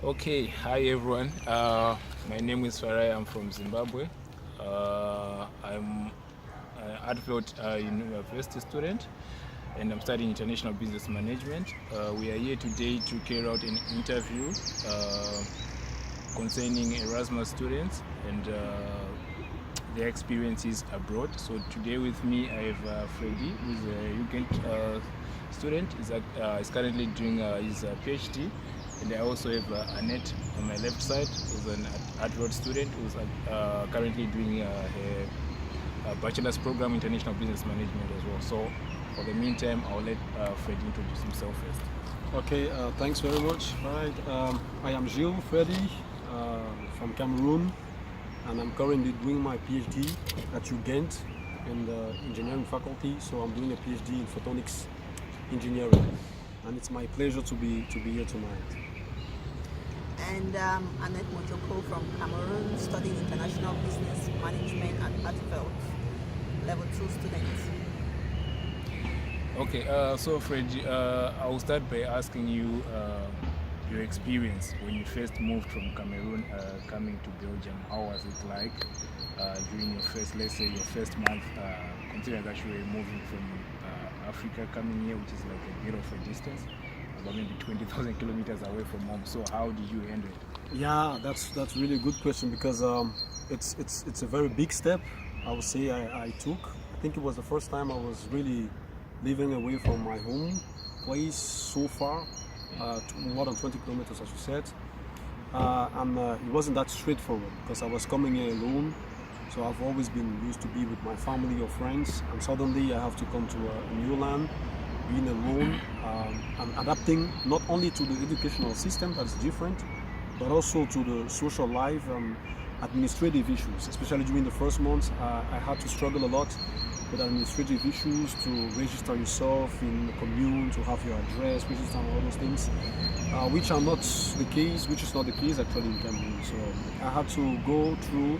Okay, hi everyone. My name is Farai. I'm from Zimbabwe. I'm an adult university student and I'm studying international business management. We are here today to carry out an interview concerning Erasmus students and their experiences abroad. So today with me I have Freddy, who is a Ugent student. He's currently doing his PhD. And I also have Annette on my left side, who's an advert student who's currently doing a bachelor's program in international business management as well. So for the meantime, I'll let Freddy introduce himself first. Okay, thanks very much. All right, I am Gilles Freddy from Cameroon, and I'm currently doing my PhD at Ugent in the engineering faculty. So I'm doing a PhD in photonics engineering, and it's my pleasure to be here tonight. And Annette Mojoko from Cameroon, studying international business management at Artevelde, level 2 students. Okay, so Freddy, I'll start by asking you your experience when you first moved from Cameroon coming to Belgium. How was it like during your first, let's say your first month, considering that you were moving from Africa coming here, which is like a bit of a distance, about maybe 20,000 kilometers away from home. So how did you handle it? Yeah, that's really a good question because it's a very big step. I would say I took. I think it was the first time I was really living away from my home place so far, more than 20 kilometers, as you said. And it wasn't that straightforward because I was coming here alone. So I've always been used to be with my family or friends, and suddenly I have to come to a new land, being alone, and adapting not only to the educational system that's different, but also to the social life and administrative issues. Especially during the first months, I had to struggle a lot with administrative issues to register yourself in the commune, to have your address, register and all those things, which are not the case, which is not the case actually in Cameroon. So I had to go through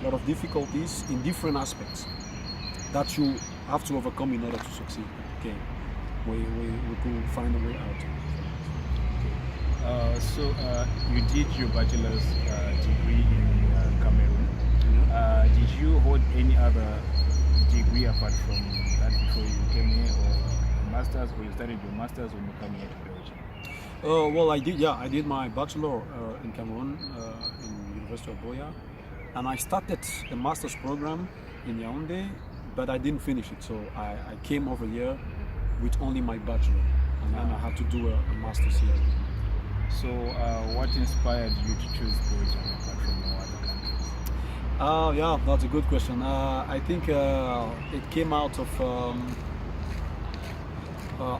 a lot of difficulties in different aspects that you have to overcome in order to succeed. Okay, we could find a way out. So you did your bachelor's degree in Cameroon. Did you hold any other degree apart from that before you came here, or a master's, or you started your master's when you came here to Belgium? Well, I did. Yeah, I did my bachelor in Cameroon in University of Boya, and I started a master's program in Yaoundé, but I didn't finish it. So I came over here with only my bachelor, and then I had to do a master's here. So what inspired you to choose Belgium apart from no other countries? Yeah, that's a good question. I think it came out of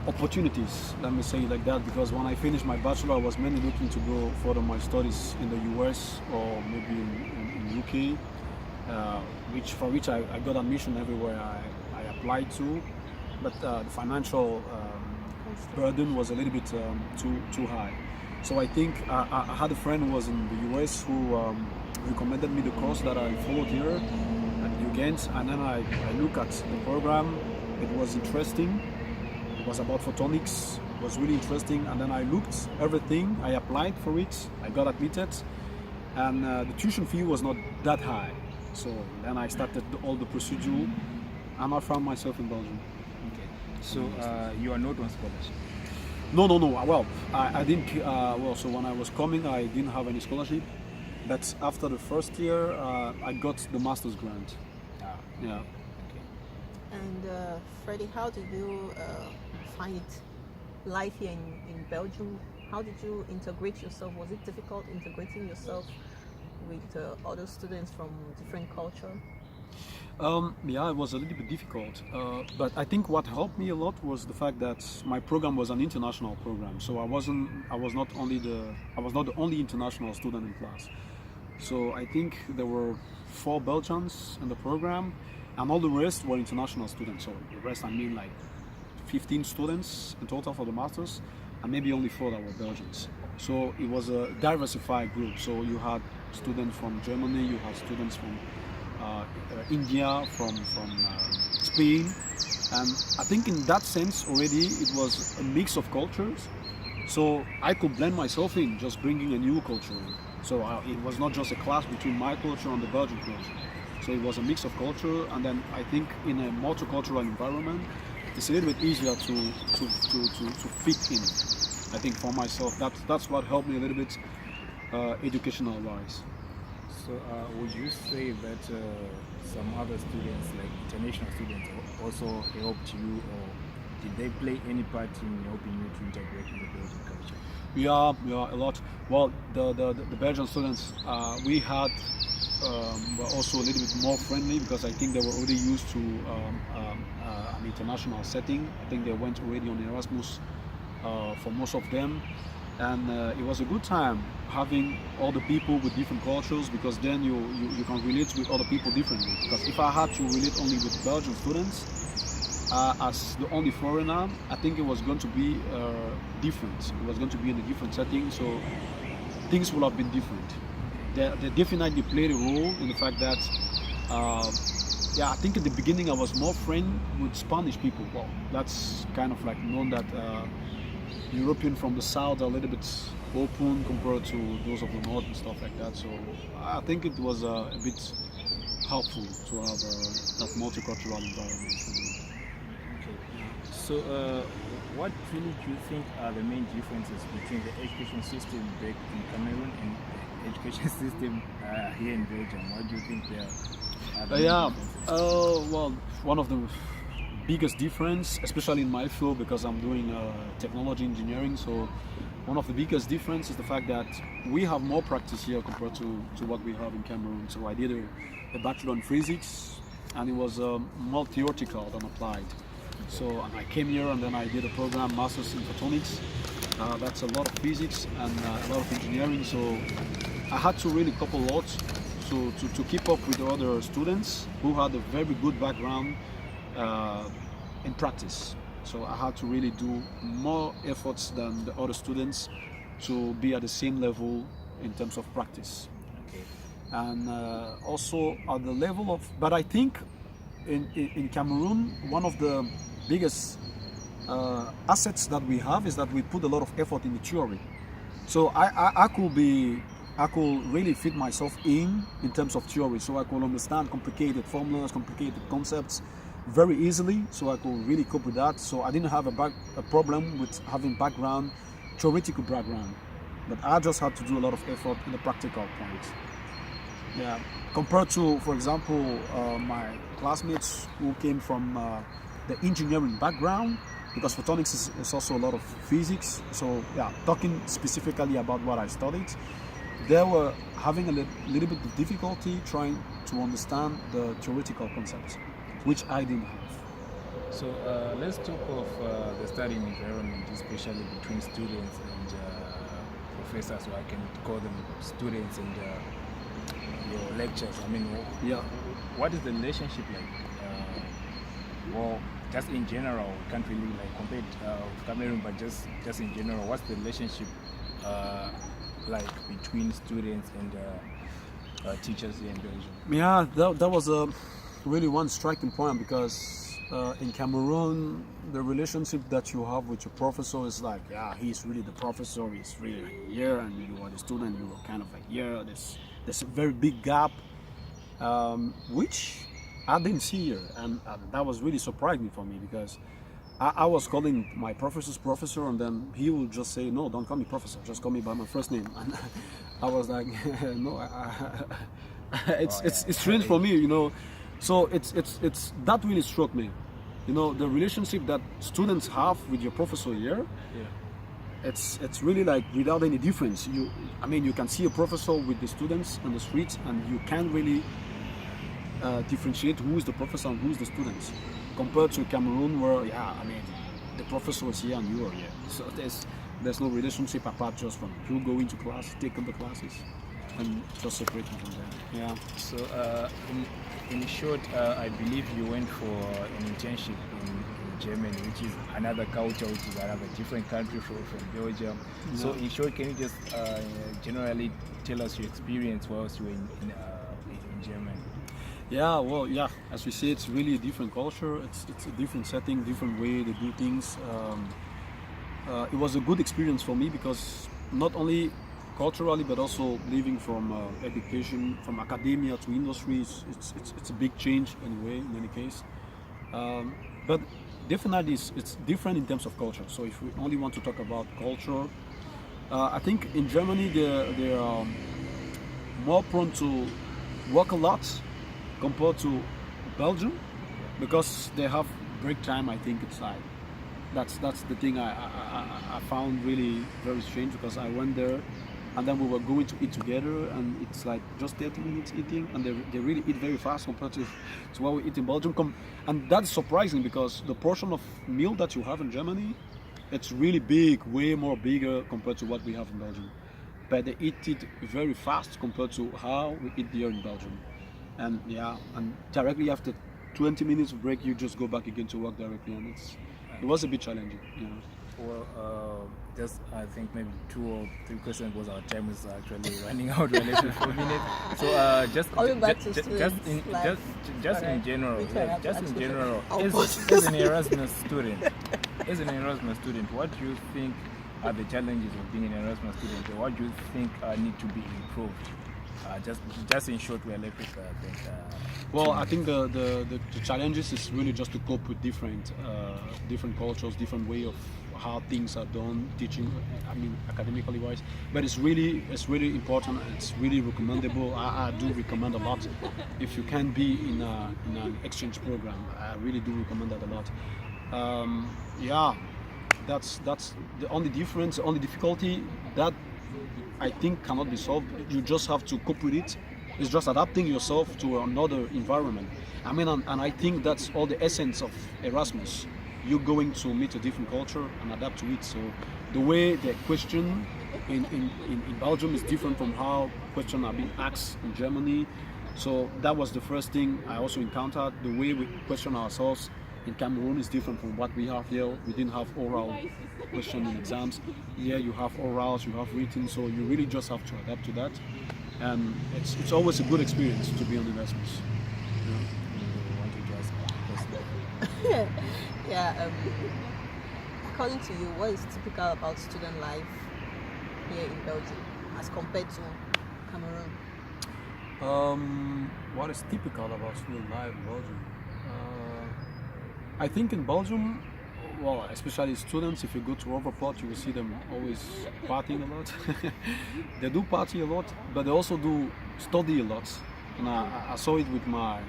opportunities, let me say it like that, because when I finished my bachelor, I was mainly looking to go further my studies in the US or maybe in UK, for which I got admission everywhere I applied to, but the financial burden was a little bit too high. So I think I had a friend who was in the US who recommended me the course that I followed here at Ugent, and then I looked at the program. It was interesting. It was about photonics. It was really interesting, and then I looked everything. I applied for it. I got admitted, and the tuition fee was not that high. So then I started all the procedure, and I found myself in Belgium. Okay. So you are not on scholarship? No. Well, I didn't. So when I was coming, I didn't have any scholarship. But after the first year, I got the master's grant. Yeah. Okay. And Freddy, how did you find life here in Belgium? How did you integrate yourself? Was it difficult integrating yourself with other students from different culture? Yeah, it was a little bit difficult, but I think what helped me a lot was the fact that my program was an international program. So I was not the only international student in class. So I think there were 4 Belgians in the program, and all the rest were international students. So the rest, I mean, like 15 students in total for the masters, and maybe only 4 that were Belgians. So it was a diversified group. So you had students from Germany, you had students from India, from Spain, and I think in that sense already it was a mix of cultures. So I could blend myself in, just bringing a new culture. So it was not just a clash between my culture and the Belgian culture. So it was a mix of culture, and then I think in a multicultural environment, it's a little bit easier to fit in. I think for myself, that's what helped me a little bit educational wise. So would you say that some other students, like international students, also helped you, or did they play any part in helping you to integrate in the Belgian culture? Yeah, a lot. Well, the Belgian students we had were also a little bit more friendly because I think they were already used to an international setting. I think they went already on Erasmus for most of them, and it was a good time having all the people with different cultures, because then you can relate with other people differently. Because if I had to relate only with Belgian students as the only foreigner, I think it was going to be different. It was going to be in a different setting, so things would have been different. They definitely played a role in the fact that I think at the beginning I was more friend with Spanish people. Well, that's kind of like known that European from the south are a little bit open compared to those of the north and stuff like that. So I think it was a bit helpful to have that multicultural environment. So what really do you think are the main differences between the education system back in Cameroon and the education system here in Belgium? What do you think there are the main differences? Well, one of the biggest difference, especially in my field, because I'm doing technology engineering, so one of the biggest difference is the fact that we have more practice here compared to what we have in Cameroon. So I did a bachelor in physics, and it was more theoretical than applied. So and I came here and then I did a program, Masters in Photonics. That's a lot of physics and a lot of engineering. So I had to really couple lots to keep up with the other students who had a very good background in practice. So I had to really do more efforts than the other students to be at the same level in terms of practice. Okay. And also at the level of, but I think in Cameroon, one of the biggest assets that we have is that we put a lot of effort in the theory. So I could really fit myself in terms of theory, so I could understand complicated formulas, complicated concepts very easily, so I could really cope with that. So I didn't have a problem with having theoretical background, but I just had to do a lot of effort in the practical point. Yeah, compared to, for example, my classmates who came from the engineering background, because photonics is also a lot of physics. So yeah, talking specifically about what I studied, they were having a little bit of difficulty trying to understand the theoretical concepts, which I didn't have. So let's talk of the studying environment, especially between students and professors, or I can call them students, and your lectures. I mean, Yeah. what is the relationship like? Well, just in general, we can't really like compare Cameroon, but just in general, what's the relationship like between students and teachers here in Belgium? Yeah, that was really one striking point, because in Cameroon, the relationship that you have with your professor is like, yeah, he's really the professor, he's really like here, and you are the student, you are kind of like here. There's a very big gap, which I didn't see here, and that was really surprising for me, because I was calling my professor's professor, and then he would just say, no, don't call me professor, just call me by my first name. And I was like, no, it's strange for me, you know. So it's that really struck me, you know, the relationship that students have with your professor here. Yeah. It's really like without any difference. I mean, you can see a professor with the students on the streets, and you can't really differentiate who is the professor and who is the students, compared to Cameroon, where the professor is here and you are here. So there's no relationship apart just from you go into class, take up the classes, and just separate them from there. Yeah. So in short, I believe you went for an internship in Germany, which is another culture, which is another different country from Belgium. Yeah. So in short, can you just generally tell us your experience whilst you were in Germany? Yeah, well, yeah, as we say, it's really a different culture. It's a different setting, different way they do things. it was a good experience for me because not only culturally but also living from education, from academia to industry, it's a big change anyway. In any case, but definitely it's different in terms of culture. So if we only want to talk about culture, I think in Germany they are more prone to work a lot compared to Belgium because they have break time. I think it's like that's the thing I found really very strange because I went there and then we were going to eat together and it's like just 30 minutes eating and they really eat very fast compared to what we eat in Belgium. And that's surprising because the portion of meal that you have in Germany, it's really big, way more bigger compared to what we have in Belgium. But they eat it very fast compared to how we eat here in Belgium. And yeah, and directly after 20 minutes of break, you just go back again to work directly, and it was a bit challenging. Well, just I think maybe 2 or 3 questions because our time is actually running out. We're less than 4 minutes. So Going back to students, just in general, as an Erasmus student, what do you think are the challenges of being an Erasmus student? Or what do you think need to be improved? Just in short, we're left with Well, I think the challenges is really just to cope with different cultures, different way of how things are done, teaching. I mean, academically wise, but it's really important. It's really recommendable. I do recommend a lot. If you can be in an exchange program, I really do recommend that a lot. Yeah, that's the only difference, the only difficulty that I think cannot be solved. You just have to cope with it. It's just adapting yourself to another environment. I mean, and I think that's all the essence of Erasmus. You're going to meet a different culture and adapt to it. So the way the question in Belgium is different from how questions are being asked in Germany. So that was the first thing I also encountered. The way we question ourselves in Cameroon is different from what we have here. We didn't have oral question in exams. Here you have orals, you have written, so you really just have to adapt to that. And it's always a good experience to be on Erasmus. Yeah. According to you, what is typical about student life here in Belgium as compared to Cameroon? What is typical about student life in Belgium? I think in Belgium, well, especially students, if you go to Overport, you will see them always partying a lot. They do party a lot, but they also do study a lot. And I saw it with my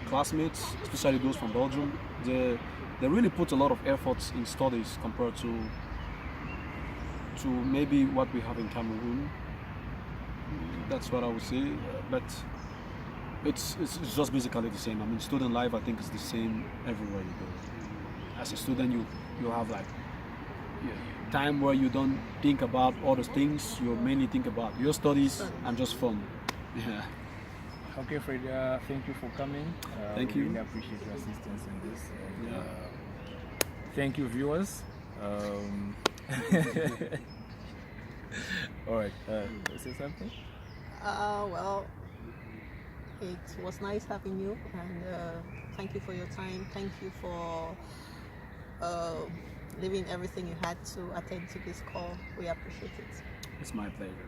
classmates, especially those from Belgium. They really put a lot of efforts in studies compared to maybe what we have in Cameroon. That's what I would say. But it's just basically the same. I mean, student life, I think, is the same everywhere you go. As a student, you have like time where you don't think about other things. You mainly think about your studies and just fun. Yeah. Okay, Fred, thank you for coming. Thank we you. really appreciate your assistance in this. And, thank you, viewers. All right, say something? Well, it was nice having you, and thank you for your time. Thank you for leaving everything you had to attend to this call. We appreciate it. It's my pleasure.